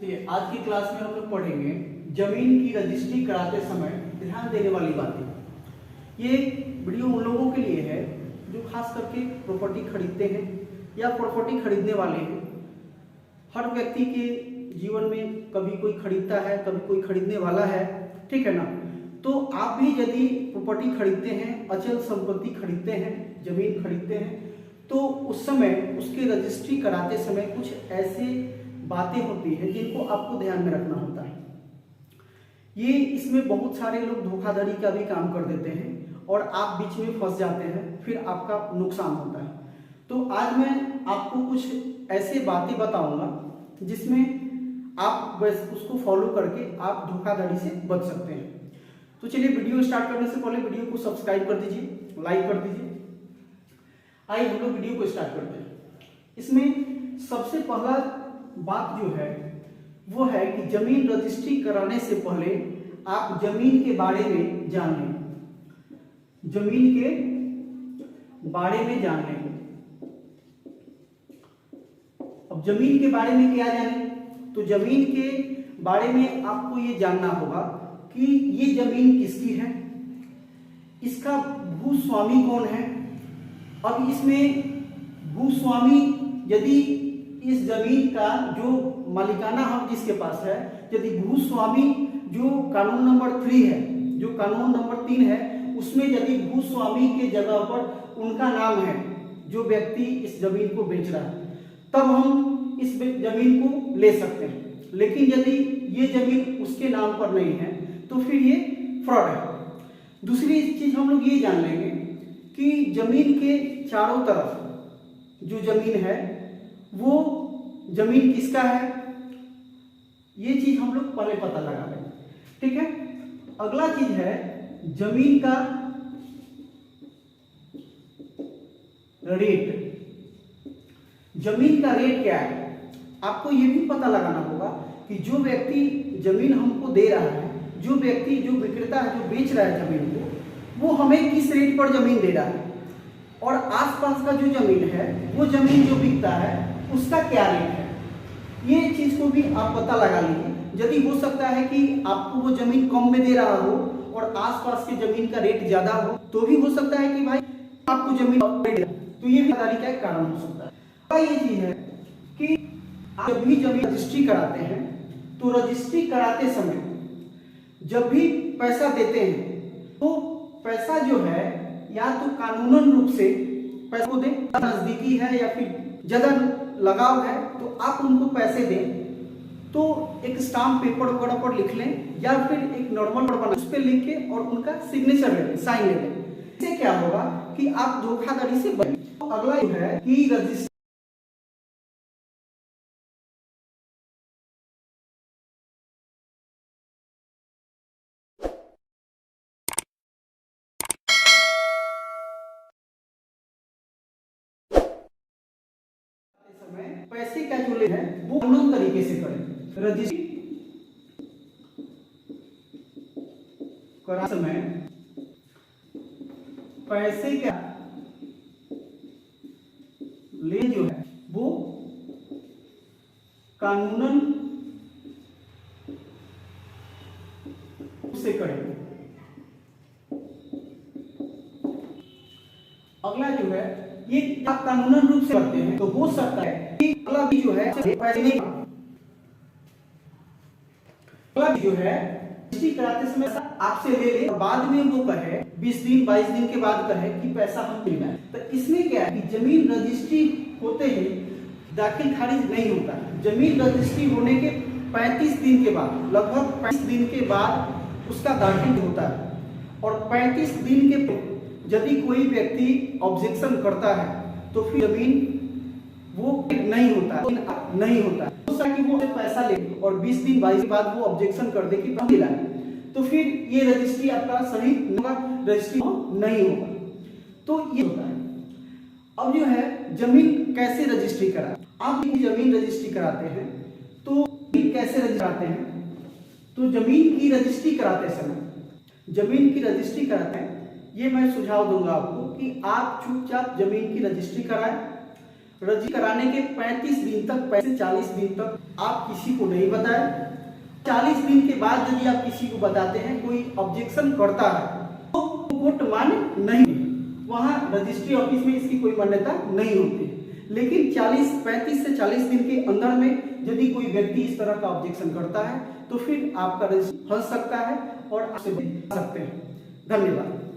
देखिए, आज की क्लास में हम लोग पढ़ेंगे जमीन की रजिस्ट्री कराते समय ध्यान देने वाली बातें। ये वीडियो उन लोगों के लिए है जो खास करके प्रॉपर्टी खरीदते हैं या प्रॉपर्टी खरीदने वाले हैं। हर व्यक्ति के जीवन में कभी कोई खरीदता है, कभी कोई खरीदने वाला है, ठीक है ना। तो आप भी यदि प्रॉपर्टी खरीदते हैं, अचल संपत्ति खरीदते हैं, जमीन खरीदते हैं, तो उस समय उसकी रजिस्ट्री कराते समय कुछ ऐसे बातें होती हैं जिनको आपको ध्यान में रखना होता है। ये इसमें बहुत सारे लोग धोखाधड़ी का भी काम कर देते हैं और आप बीच में फंस जाते हैं, फिर आपका नुकसान होता है। तो आज मैं आपको कुछ ऐसे बातें बताऊंगा जिसमें आप बस उसको फॉलो करके आप धोखाधड़ी से बच सकते हैं। तो चलिए, वीडियो स्टार्ट करने से पहले वीडियो को सब्सक्राइब कर दीजिए, लाइक कर दीजिए। आइए हम लोग वीडियो को स्टार्ट करते हैं। इसमें सबसे पहला बात जो है वो है कि जमीन रजिस्ट्री कराने से पहले आप जमीन के बारे में जान लें। जमीन के बारे में जान लें। अब जमीन के बारे में क्या जाने, तो जमीन के बारे में आपको ये जानना होगा कि ये जमीन किसकी है, इसका भूस्वामी कौन है। अब इसमें भूस्वामी, यदि इस जमीन का जो मालिकाना हक जिसके पास है, यदि भूस्वामी जो कानून नंबर 3 है, जो कानून नंबर 3 है, उसमें यदि भूस्वामी के जगह पर उनका नाम है, जो व्यक्ति इस जमीन को बेच रहा है, तब हम इस जमीन को ले सकते हैं। लेकिन यदि ये जमीन उसके नाम पर नहीं है तो फिर ये फ्रॉड है। दूसरी चीज हम लोग ये जान लेंगे कि जमीन के चारों तरफ जो जमीन है वो जमीन किसका है, ये चीज हम लोग पहले पता लगा लेंगे, ठीक है। अगला चीज है जमीन का रेट। जमीन का रेट क्या है, आपको ये भी पता लगाना होगा कि जो व्यक्ति जमीन हमको दे रहा है, जो व्यक्ति, जो विक्रेता है, जो बेच रहा है जमीन को, वो हमें किस रेट पर जमीन दे रहा है, और आसपास का जो जमीन है, वो जमीन जो बिकता है उसका क्या रेट है। ये चीज को भी आप पता लगा लीजिए। यदि हो सकता है कि आपको वो जमीन कम में दे रहा हो और आसपास की जमीन का रेट ज्यादा हो, तो भी हो सकता है कि भाई आपको जमीन, तो ये भी धोखाधड़ी का एक कारण हो सकता है। ये चीज है कि आप जब भी जमीन रजिस्ट्री कराते हैं तो रजिस्ट्री कराते समय जब भी पैसा देते हैं तो पैसा जो है या तो कानूनन रूप से पैसा को दें, नजदीकी है या फिर ज्यादा लगाव है तो आप उनको पैसे दें, तो एक स्टाम्प पेपर वगैरह पर लिख लें या फिर एक नॉर्मल पर बना उस पर लिख के और उनका सिग्नेचर ले लें, साइन ले लें। इससे क्या होगा कि आप धोखाधड़ी से बचें। तो अगला जो है कि रजिस्ट्री पैसे का जो ले है वो कानूनी तरीके से करें। रजिस्ट्री कराते समय पैसे का ले जो है वो कानूनन से करें। अगला जो है, ये आप कानूनन रूप से करते हैं तो हो सकता है कि अगला भी जो है पैसे नहीं, अगला जो है रजिस्ट्री कराते समय आपसे ले ले और बाद में वो कहे 20 दिन 22 दिन के बाद कहे कि पैसा हम देना है, तो इसमें क्या है कि जमीन रजिस्ट्री होते ही दाखिल खारिज नहीं होता। जमीन रजिस्ट्री होने के 35 दिन के बाद, लगभग 35 दिन के बाद उसका दाखिल होता है, और 35 दिन के यदि कोई व्यक्ति ऑब्जेक्शन करता है तो फिर जमीन वो नहीं होता है, नहीं होता है। हो सकता है कि वो पैसा ले और 20 दिन 22 दिन बाद वो ऑब्जेक्शन कर दे कि मिला है, तो फिर ये रजिस्ट्री आपका सही होगा, रजिस्ट्री नहीं होगा। तो ये होता है। अब जो है जमीन कैसे रजिस्ट्री कराएं। आप जमीन रजिस्ट्री कराते हैं तो कैसे रजिस्ट्री कराते हैं, तो जमीन की रजिस्ट्री कराते समय, जमीन की रजिस्ट्री कराते हैं, ये मैं सुझाव दूंगा आपको कि आप चुपचाप जमीन की रजिस्ट्री कराएं। रजिस्ट्री कराने के 35 दिन तक, 35 से 40 दिन तक आप किसी को नहीं बताएं। 40 दिन के बाद यदि आप किसी को बताते हैं, कोई ऑब्जेक्शन करता है तो कोर्ट मान्य नहीं, वहां रजिस्ट्री ऑफिस में इसकी कोई मान्यता नहीं होती। लेकिन 35 से 40 दिन के अंदर में यदि कोई व्यक्ति इस तरह का ऑब्जेक्शन करता है तो फिर आपका रजिस्ट्री फंस सकता है और आपसे बच सकते हैं। धन्यवाद।